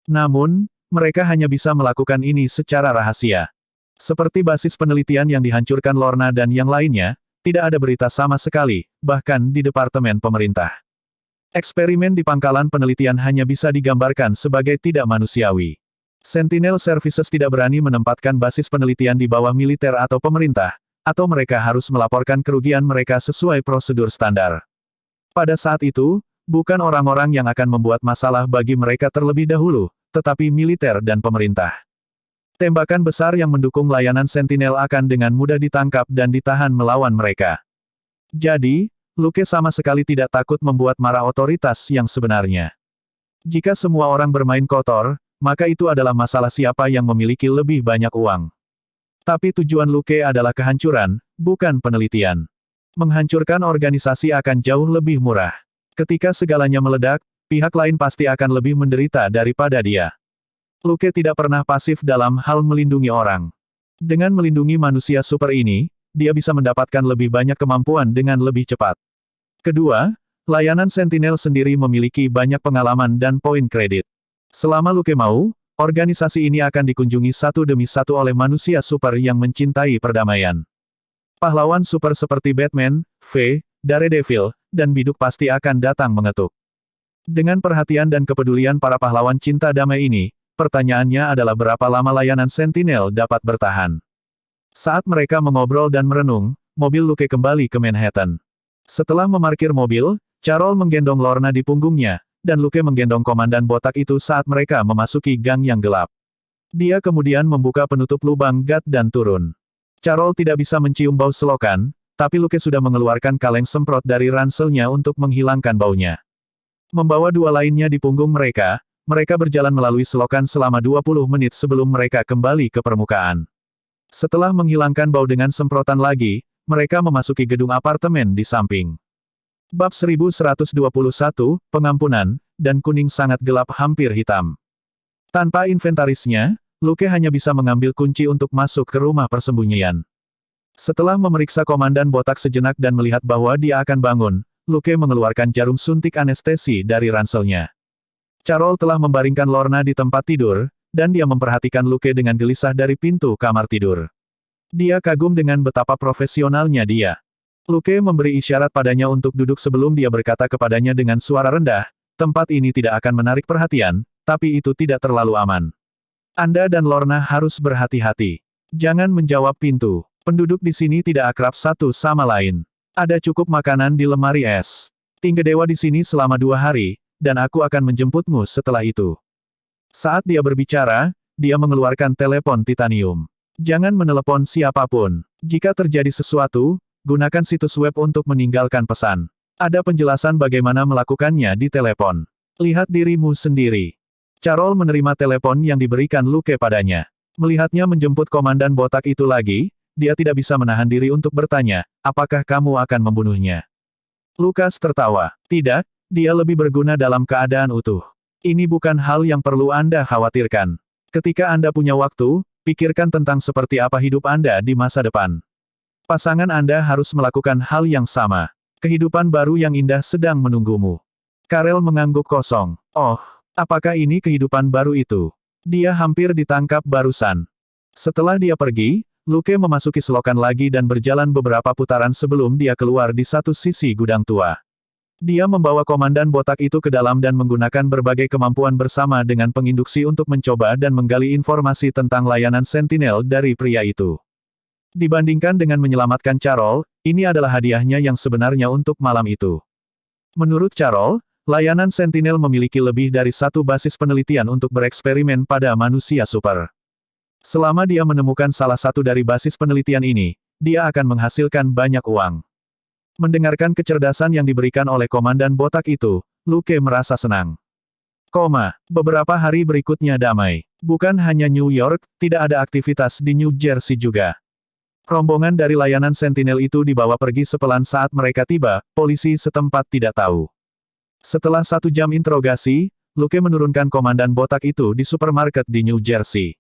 Namun, mereka hanya bisa melakukan ini secara rahasia. Seperti basis penelitian yang dihancurkan Lorna dan yang lainnya, tidak ada berita sama sekali, bahkan di departemen pemerintah. Eksperimen di pangkalan penelitian hanya bisa digambarkan sebagai tidak manusiawi. Sentinel Services tidak berani menempatkan basis penelitian di bawah militer atau pemerintah, atau mereka harus melaporkan kerugian mereka sesuai prosedur standar. Pada saat itu, bukan orang-orang yang akan membuat masalah bagi mereka terlebih dahulu, tetapi militer dan pemerintah. Tembakan besar yang mendukung layanan Sentinel akan dengan mudah ditangkap dan ditahan melawan mereka. Jadi, Luke sama sekali tidak takut membuat marah otoritas yang sebenarnya. Jika semua orang bermain kotor, maka itu adalah masalah siapa yang memiliki lebih banyak uang. Tapi tujuan Luke adalah kehancuran, bukan penelitian. Menghancurkan organisasi akan jauh lebih murah. Ketika segalanya meledak, pihak lain pasti akan lebih menderita daripada dia. Luke tidak pernah pasif dalam hal melindungi orang. Dengan melindungi manusia super ini, dia bisa mendapatkan lebih banyak kemampuan dengan lebih cepat. Kedua, layanan Sentinel sendiri memiliki banyak pengalaman dan poin kredit. Selama Luke mau, organisasi ini akan dikunjungi satu demi satu oleh manusia super yang mencintai perdamaian. Pahlawan super seperti Batman, V, Daredevil, dan Biduk pasti akan datang mengetuk. Dengan perhatian dan kepedulian para pahlawan cinta damai ini, pertanyaannya adalah berapa lama layanan Sentinel dapat bertahan. Saat mereka mengobrol dan merenung, mobil Luke kembali ke Manhattan. Setelah memarkir mobil, Carol menggendong Lorna di punggungnya, dan Luke menggendong komandan botak itu saat mereka memasuki gang yang gelap. Dia kemudian membuka penutup lubang gat dan turun. Carol tidak bisa mencium bau selokan, tapi Luke sudah mengeluarkan kaleng semprot dari ranselnya untuk menghilangkan baunya. Membawa dua lainnya di punggung mereka, mereka berjalan melalui selokan selama 20 menit sebelum mereka kembali ke permukaan. Setelah menghilangkan bau dengan semprotan lagi, mereka memasuki gedung apartemen di samping. Bab 1121, Pengampunan, dan kuning sangat gelap hampir hitam. Tanpa inventarisnya, Luke hanya bisa mengambil kunci untuk masuk ke rumah persembunyian. Setelah memeriksa komandan botak sejenak dan melihat bahwa dia akan bangun, Luke mengeluarkan jarum suntik anestesi dari ranselnya. Carol telah membaringkan Lorna di tempat tidur, dan dia memperhatikan Luke dengan gelisah dari pintu kamar tidur. Dia kagum dengan betapa profesionalnya dia. Luke memberi isyarat padanya untuk duduk sebelum dia berkata kepadanya dengan suara rendah, tempat ini tidak akan menarik perhatian, tapi itu tidak terlalu aman. Anda dan Lorna harus berhati-hati. Jangan menjawab pintu. Penduduk di sini tidak akrab satu sama lain. Ada cukup makanan di lemari es. Tinggal dewa di sini selama 2 hari, dan aku akan menjemputmu setelah itu. Saat dia berbicara, dia mengeluarkan telepon titanium. Jangan menelepon siapapun. Jika terjadi sesuatu, gunakan situs web untuk meninggalkan pesan. Ada penjelasan bagaimana melakukannya di telepon. Lihat dirimu sendiri. Carol menerima telepon yang diberikan Luke padanya. Melihatnya menjemput komandan botak itu lagi, dia tidak bisa menahan diri untuk bertanya, apakah kamu akan membunuhnya? Lukas tertawa. Tidak, dia lebih berguna dalam keadaan utuh. Ini bukan hal yang perlu Anda khawatirkan. Ketika Anda punya waktu, pikirkan tentang seperti apa hidup Anda di masa depan. Pasangan Anda harus melakukan hal yang sama. Kehidupan baru yang indah sedang menunggumu. Karel mengangguk kosong. Oh, apakah ini kehidupan baru itu? Dia hampir ditangkap barusan. Setelah dia pergi, Luke memasuki selokan lagi dan berjalan beberapa putaran sebelum dia keluar di satu sisi gudang tua. Dia membawa komandan botak itu ke dalam dan menggunakan berbagai kemampuan bersama dengan penginduksi untuk mencoba dan menggali informasi tentang layanan sentinel dari pria itu. Dibandingkan dengan menyelamatkan Carol, ini adalah hadiahnya yang sebenarnya untuk malam itu. Menurut Carol, layanan sentinel memiliki lebih dari satu basis penelitian untuk bereksperimen pada manusia super. Selama dia menemukan salah satu dari basis penelitian ini, dia akan menghasilkan banyak uang. Mendengarkan kecerdasan yang diberikan oleh komandan botak itu, Luke merasa senang. Beberapa hari berikutnya damai. Bukan hanya New York, tidak ada aktivitas di New Jersey juga. Rombongan dari layanan sentinel itu dibawa pergi sepelan saat mereka tiba, polisi setempat tidak tahu. Setelah 1 jam interogasi, Luke menurunkan komandan botak itu di supermarket di New Jersey.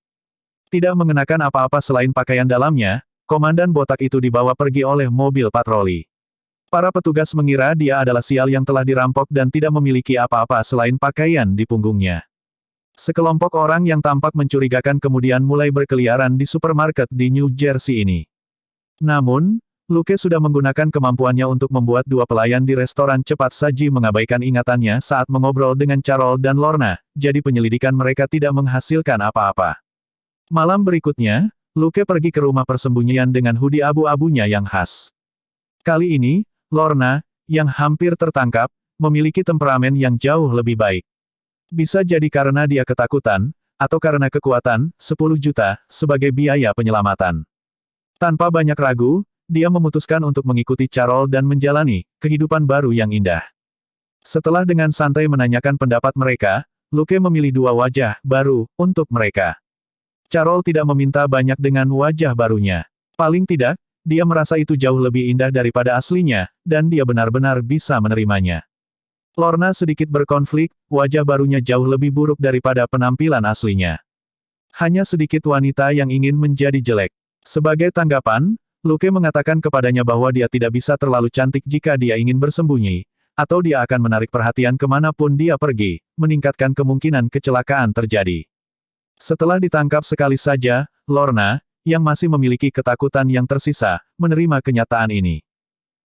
Tidak mengenakan apa-apa selain pakaian dalamnya, komandan botak itu dibawa pergi oleh mobil patroli. Para petugas mengira dia adalah sial yang telah dirampok dan tidak memiliki apa-apa selain pakaian di punggungnya. Sekelompok orang yang tampak mencurigakan kemudian mulai berkeliaran di supermarket di New Jersey ini. Namun, Luke sudah menggunakan kemampuannya untuk membuat 2 pelayan di restoran cepat saji mengabaikan ingatannya saat mengobrol dengan Carol dan Lorna, jadi penyelidikan mereka tidak menghasilkan apa-apa. Malam berikutnya, Luke pergi ke rumah persembunyian dengan hoodie abu-abunya yang khas. Kali ini, Lorna, yang hampir tertangkap, memiliki temperamen yang jauh lebih baik. Bisa jadi karena dia ketakutan, atau karena kekuatan, 10 juta, sebagai biaya penyelamatan. Tanpa banyak ragu, dia memutuskan untuk mengikuti Carol dan menjalani kehidupan baru yang indah. Setelah dengan santai menanyakan pendapat mereka, Luke memilih 2 wajah baru untuk mereka. Carol tidak meminta banyak dengan wajah barunya. Paling tidak, dia merasa itu jauh lebih indah daripada aslinya, dan dia benar-benar bisa menerimanya. Lorna sedikit berkonflik, wajah barunya jauh lebih buruk daripada penampilan aslinya. Hanya sedikit wanita yang ingin menjadi jelek. Sebagai tanggapan, Luke mengatakan kepadanya bahwa dia tidak bisa terlalu cantik jika dia ingin bersembunyi, atau dia akan menarik perhatian kemanapun dia pergi, meningkatkan kemungkinan kecelakaan terjadi. Setelah ditangkap sekali saja, Lorna, yang masih memiliki ketakutan yang tersisa, menerima kenyataan ini.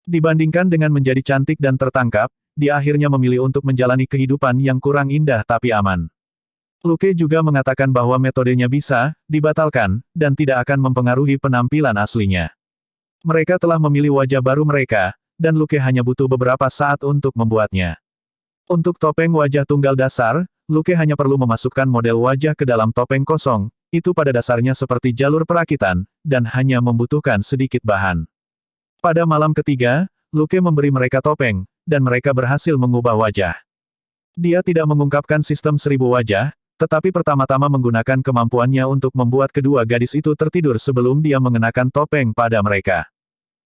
Dibandingkan dengan menjadi cantik dan tertangkap, dia akhirnya memilih untuk menjalani kehidupan yang kurang indah tapi aman. Luke juga mengatakan bahwa metodenya bisa dibatalkan, dan tidak akan mempengaruhi penampilan aslinya. Mereka telah memilih wajah baru mereka, dan Luke hanya butuh beberapa saat untuk membuatnya. Untuk topeng wajah tunggal dasar, Luke hanya perlu memasukkan model wajah ke dalam topeng kosong, itu pada dasarnya seperti jalur perakitan, dan hanya membutuhkan sedikit bahan. Pada malam ketiga, Luke memberi mereka topeng, dan mereka berhasil mengubah wajah. Dia tidak mengungkapkan sistem 1000 wajah, tetapi pertama-tama menggunakan kemampuannya untuk membuat kedua gadis itu tertidur sebelum dia mengenakan topeng pada mereka.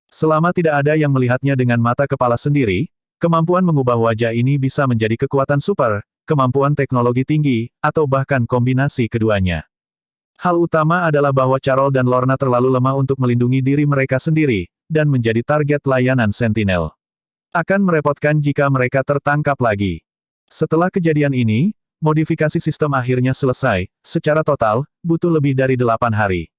Selama tidak ada yang melihatnya dengan mata kepala sendiri, Kemampuan mengubah wajah ini bisa menjadi kekuatan super, kemampuan teknologi tinggi, atau bahkan kombinasi keduanya. Hal utama adalah bahwa Carol dan Lorna terlalu lemah untuk melindungi diri mereka sendiri, dan menjadi target layanan Sentinel. Akan merepotkan jika mereka tertangkap lagi. Setelah kejadian ini, modifikasi sistem akhirnya selesai, secara total, butuh lebih dari 8 hari.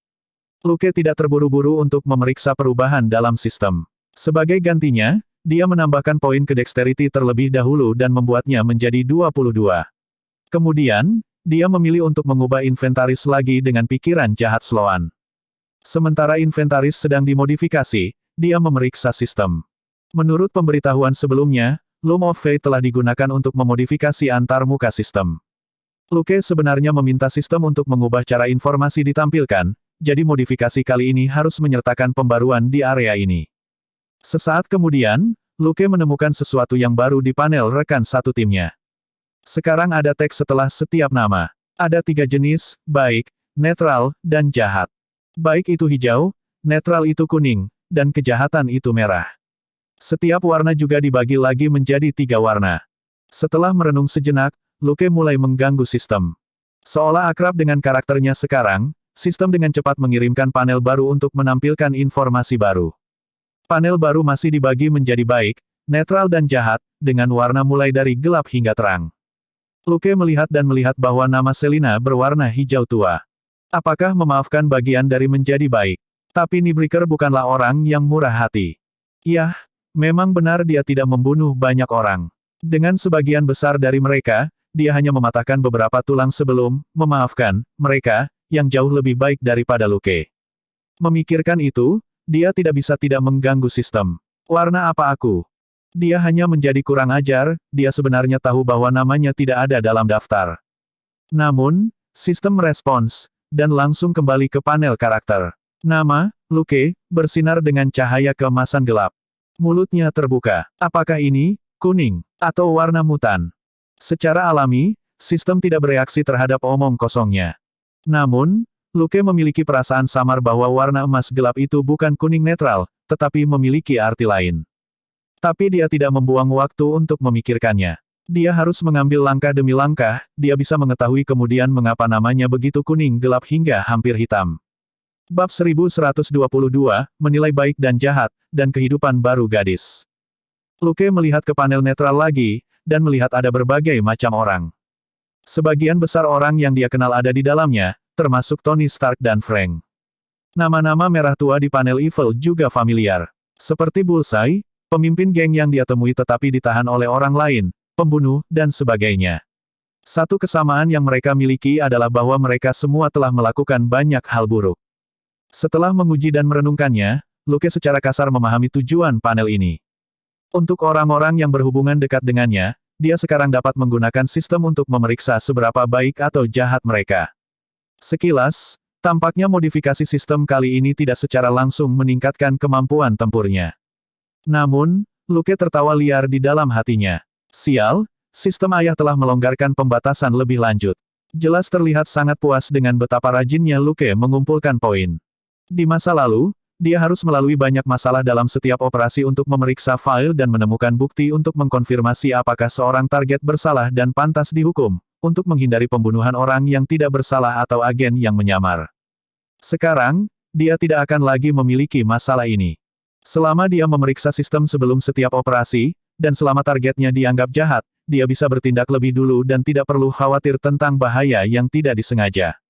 Luke tidak terburu-buru untuk memeriksa perubahan dalam sistem. Sebagai gantinya, dia menambahkan poin ke dexterity terlebih dahulu dan membuatnya menjadi 22. Kemudian, dia memilih untuk mengubah inventaris lagi dengan pikiran jahat Sloan. Sementara inventaris sedang dimodifikasi, dia memeriksa sistem. Menurut pemberitahuan sebelumnya, Loom of Fate telah digunakan untuk memodifikasi antar muka sistem. Luke sebenarnya meminta sistem untuk mengubah cara informasi ditampilkan, jadi modifikasi kali ini harus menyertakan pembaruan di area ini. Sesaat kemudian, Luke menemukan sesuatu yang baru di panel rekan satu timnya. Sekarang ada teks setelah setiap nama. Ada 3 jenis, baik, netral, dan jahat. Baik itu hijau, netral itu kuning, dan kejahatan itu merah. Setiap warna juga dibagi lagi menjadi 3 warna. Setelah merenung sejenak, Luke mulai mengganggu sistem. Seolah akrab dengan karakternya sekarang, sistem dengan cepat mengirimkan panel baru untuk menampilkan informasi baru. Panel baru masih dibagi menjadi baik, netral dan jahat, dengan warna mulai dari gelap hingga terang. Luke melihat bahwa nama Selina berwarna hijau tua. Apakah memaafkan bagian dari menjadi baik? Tapi Nibreaker bukanlah orang yang murah hati. Yah, memang benar dia tidak membunuh banyak orang. Dengan sebagian besar dari mereka, dia hanya mematahkan beberapa tulang sebelum memaafkan mereka, yang jauh lebih baik daripada Luke. Memikirkan itu, dia tidak bisa tidak mengganggu sistem. Warna apa aku? Dia hanya menjadi kurang ajar, dia sebenarnya tahu bahwa namanya tidak ada dalam daftar. Namun, sistem merespons, dan langsung kembali ke panel karakter. Nama, Luke, bersinar dengan cahaya keemasan gelap. Mulutnya terbuka. Apakah ini, kuning, atau warna mutan? Secara alami, sistem tidak bereaksi terhadap omong kosongnya. Namun, Luke memiliki perasaan samar bahwa warna emas gelap itu bukan kuning netral, tetapi memiliki arti lain. Tapi dia tidak membuang waktu untuk memikirkannya. Dia harus mengambil langkah demi langkah, dia bisa mengetahui kemudian mengapa namanya begitu kuning gelap hingga hampir hitam. Bab 1122, menilai baik dan jahat, dan kehidupan baru gadis. Luke melihat ke panel netral lagi, dan melihat ada berbagai macam orang. Sebagian besar orang yang dia kenal ada di dalamnya, termasuk Tony Stark dan Frank. Nama-nama merah tua di panel Evil juga familiar. Seperti Bullseye, pemimpin geng yang dia temui tetapi ditahan oleh orang lain, pembunuh, dan sebagainya. Satu kesamaan yang mereka miliki adalah bahwa mereka semua telah melakukan banyak hal buruk. Setelah menguji dan merenungkannya, Luke secara kasar memahami tujuan panel ini. Untuk orang-orang yang berhubungan dekat dengannya, dia sekarang dapat menggunakan sistem untuk memeriksa seberapa baik atau jahat mereka. Sekilas, tampaknya modifikasi sistem kali ini tidak secara langsung meningkatkan kemampuan tempurnya. Namun, Luke tertawa liar di dalam hatinya. Sial, sistem ayah telah melonggarkan pembatasan lebih lanjut. Jelas terlihat sangat puas dengan betapa rajinnya Luke mengumpulkan poin. Di masa lalu, dia harus melalui banyak masalah dalam setiap operasi untuk memeriksa file dan menemukan bukti untuk mengkonfirmasi apakah seorang target bersalah dan pantas dihukum, untuk menghindari pembunuhan orang yang tidak bersalah atau agen yang menyamar. Sekarang, dia tidak akan lagi memiliki masalah ini. Selama dia memeriksa sistem sebelum setiap operasi, dan selama targetnya dianggap jahat, dia bisa bertindak lebih dulu dan tidak perlu khawatir tentang bahaya yang tidak disengaja.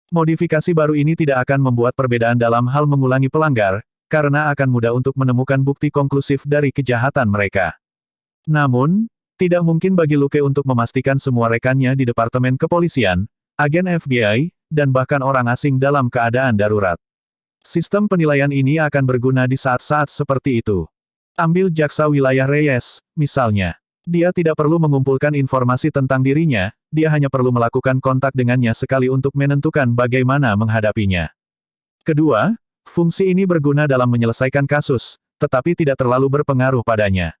Modifikasi baru ini tidak akan membuat perbedaan dalam hal mengulangi pelanggar, karena akan mudah untuk menemukan bukti konklusif dari kejahatan mereka. Namun, tidak mungkin bagi Luke untuk memastikan semua rekannya di Departemen Kepolisian, agen FBI, dan bahkan orang asing dalam keadaan darurat. Sistem penilaian ini akan berguna di saat-saat seperti itu. Ambil jaksa wilayah Reyes, misalnya. Dia tidak perlu mengumpulkan informasi tentang dirinya, dia hanya perlu melakukan kontak dengannya sekali untuk menentukan bagaimana menghadapinya. Kedua, fungsi ini berguna dalam menyelesaikan kasus, tetapi tidak terlalu berpengaruh padanya.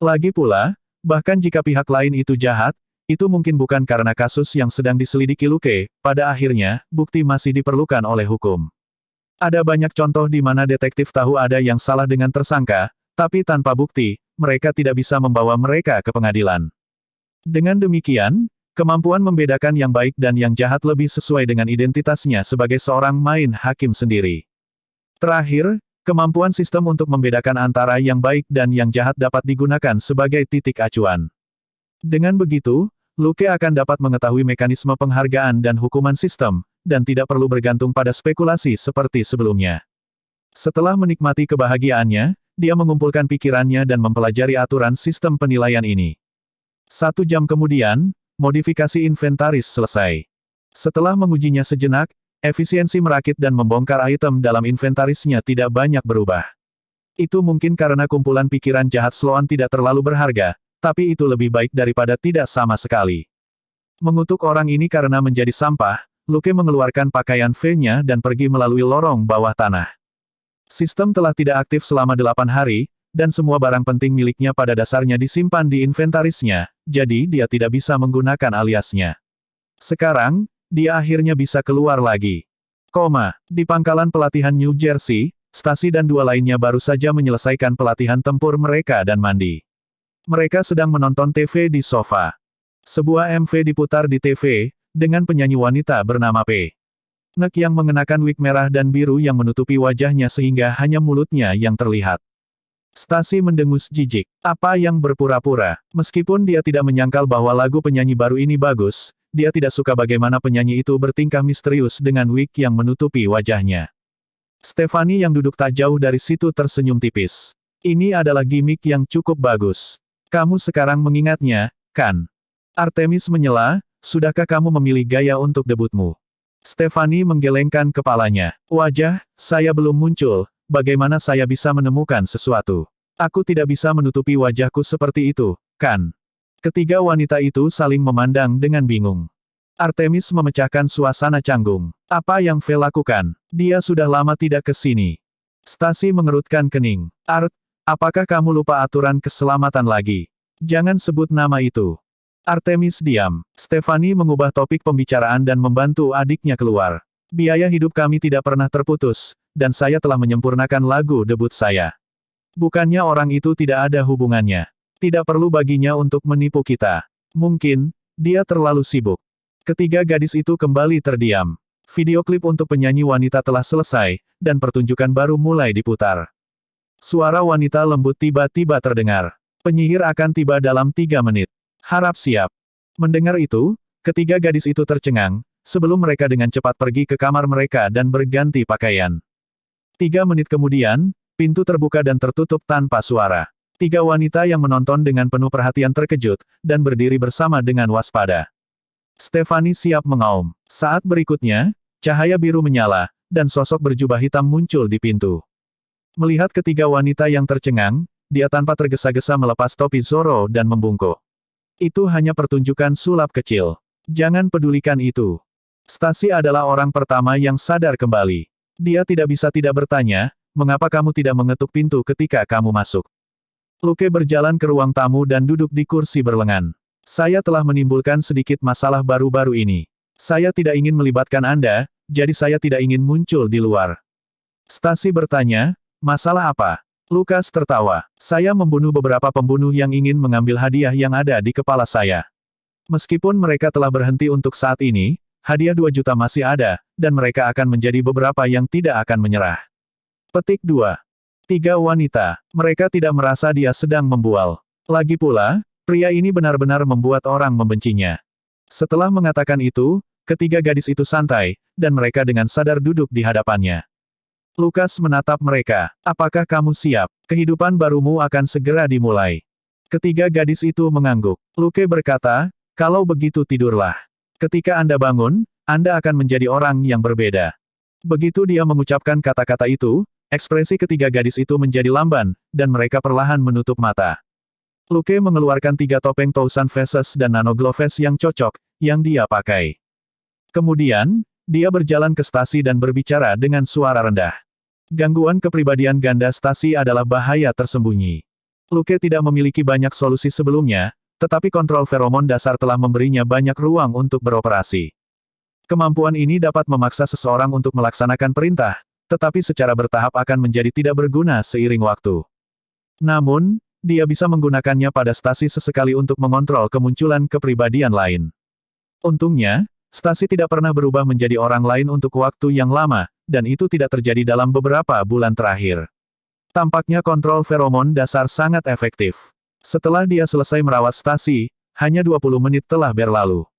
Lagi pula, bahkan jika pihak lain itu jahat, itu mungkin bukan karena kasus yang sedang diselidiki Luke, pada akhirnya, bukti masih diperlukan oleh hukum. Ada banyak contoh di mana detektif tahu ada yang salah dengan tersangka, tapi tanpa bukti, mereka tidak bisa membawa mereka ke pengadilan. Dengan demikian, kemampuan membedakan yang baik dan yang jahat lebih sesuai dengan identitasnya sebagai seorang main hakim sendiri. Terakhir, kemampuan sistem untuk membedakan antara yang baik dan yang jahat dapat digunakan sebagai titik acuan. Dengan begitu, Luke akan dapat mengetahui mekanisme penghargaan dan hukuman sistem, dan tidak perlu bergantung pada spekulasi seperti sebelumnya. Setelah menikmati kebahagiaannya, dia mengumpulkan pikirannya dan mempelajari aturan sistem penilaian ini. 1 jam kemudian, modifikasi inventaris selesai. Setelah mengujinya sejenak, efisiensi merakit dan membongkar item dalam inventarisnya tidak banyak berubah. Itu mungkin karena kumpulan pikiran jahat Sloan tidak terlalu berharga, tapi itu lebih baik daripada tidak sama sekali. Mengutuk orang ini karena menjadi sampah, Luke mengeluarkan pakaian V-nya dan pergi melalui lorong bawah tanah. Sistem telah tidak aktif selama 8 hari, dan semua barang penting miliknya pada dasarnya disimpan di inventarisnya, jadi dia tidak bisa menggunakan aliasnya. Sekarang, dia akhirnya bisa keluar lagi. Di pangkalan pelatihan New Jersey, Stasi dan 2 lainnya baru saja menyelesaikan pelatihan tempur mereka dan mandi. Mereka sedang menonton TV di sofa. Sebuah MV diputar di TV, dengan penyanyi wanita bernama P. Nek yang mengenakan wig merah dan biru yang menutupi wajahnya sehingga hanya mulutnya yang terlihat. Stasi mendengus jijik. Apa yang berpura-pura? Meskipun dia tidak menyangkal bahwa lagu penyanyi baru ini bagus, dia tidak suka bagaimana penyanyi itu bertingkah misterius dengan wig yang menutupi wajahnya. Stephanie yang duduk tak jauh dari situ tersenyum tipis. Ini adalah gimmick yang cukup bagus. Kamu sekarang mengingatnya, kan? Artemis menyela, sudahkah kamu memilih gaya untuk debutmu? Stephanie menggelengkan kepalanya. Wajah, saya belum muncul, bagaimana saya bisa menemukan sesuatu? Aku tidak bisa menutupi wajahku seperti itu, kan? Ketiga wanita itu saling memandang dengan bingung. Artemis memecahkan suasana canggung. Apa yang V lakukan? Dia sudah lama tidak ke sini. Stasi mengerutkan kening. Apakah kamu lupa aturan keselamatan lagi? Jangan sebut nama itu. Artemis diam. Stephanie mengubah topik pembicaraan dan membantu adiknya keluar. Biaya hidup kami tidak pernah terputus, dan saya telah menyempurnakan lagu debut saya. Bukannya orang itu tidak ada hubungannya. Tidak perlu baginya untuk menipu kita. Mungkin, dia terlalu sibuk. Ketiga gadis itu kembali terdiam. Video klip untuk penyanyi wanita telah selesai, dan pertunjukan baru mulai diputar. Suara wanita lembut tiba-tiba terdengar. Penyihir akan tiba dalam 3 menit. Harap siap. Mendengar itu, ketiga gadis itu tercengang, sebelum mereka dengan cepat pergi ke kamar mereka dan berganti pakaian. 3 menit kemudian, pintu terbuka dan tertutup tanpa suara. 3 wanita yang menonton dengan penuh perhatian terkejut, dan berdiri bersama dengan waspada. Stephanie siap mengaum. Saat berikutnya, cahaya biru menyala, dan sosok berjubah hitam muncul di pintu. Melihat ketiga wanita yang tercengang, dia tanpa tergesa-gesa melepas topi Zoro dan membungkuk. Itu hanya pertunjukan sulap kecil. Jangan pedulikan itu. Stasi adalah orang pertama yang sadar kembali. Dia tidak bisa tidak bertanya, mengapa kamu tidak mengetuk pintu ketika kamu masuk? Luke berjalan ke ruang tamu dan duduk di kursi berlengan. Saya telah menimbulkan sedikit masalah baru-baru ini. Saya tidak ingin melibatkan Anda, jadi saya tidak ingin muncul di luar. Stasi bertanya, masalah apa? Lukas tertawa. Saya membunuh beberapa pembunuh yang ingin mengambil hadiah yang ada di kepala saya. Meskipun mereka telah berhenti untuk saat ini, hadiah 2 juta masih ada, dan mereka akan menjadi beberapa yang tidak akan menyerah. Petik 2. 3 wanita. Mereka tidak merasa dia sedang membual. Lagi pula, pria ini benar-benar membuat orang membencinya. Setelah mengatakan itu, ketiga gadis itu santai, dan mereka dengan sadar duduk di hadapannya. Lukas menatap mereka. Apakah kamu siap? Kehidupan barumu akan segera dimulai. Ketiga gadis itu mengangguk. Luke berkata, kalau begitu tidurlah. Ketika Anda bangun, Anda akan menjadi orang yang berbeda. Begitu dia mengucapkan kata-kata itu, ekspresi ketiga gadis itu menjadi lamban, dan mereka perlahan menutup mata. Luke mengeluarkan 3 topeng Thousand Faces dan Nano Gloves yang cocok, yang dia pakai. Kemudian, dia berjalan ke Stasi dan berbicara dengan suara rendah. Gangguan kepribadian ganda Stasi adalah bahaya tersembunyi. Luke tidak memiliki banyak solusi sebelumnya, tetapi kontrol feromon dasar telah memberinya banyak ruang untuk beroperasi. Kemampuan ini dapat memaksa seseorang untuk melaksanakan perintah, tetapi secara bertahap akan menjadi tidak berguna seiring waktu. Namun, Dia bisa menggunakannya pada Stasi sesekali untuk mengontrol kemunculan kepribadian lain. Untungnya, Stasi tidak pernah berubah menjadi orang lain untuk waktu yang lama, dan itu tidak terjadi dalam beberapa bulan terakhir. Tampaknya kontrol feromon dasar sangat efektif. Setelah dia selesai merawat Stasi, hanya 20 menit telah berlalu.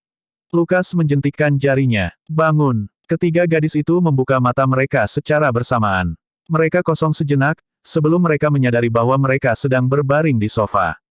Lukas menjentikkan jarinya. Bangun. Ketiga gadis itu membuka mata mereka secara bersamaan. Mereka kosong sejenak, sebelum mereka menyadari bahwa mereka sedang berbaring di sofa.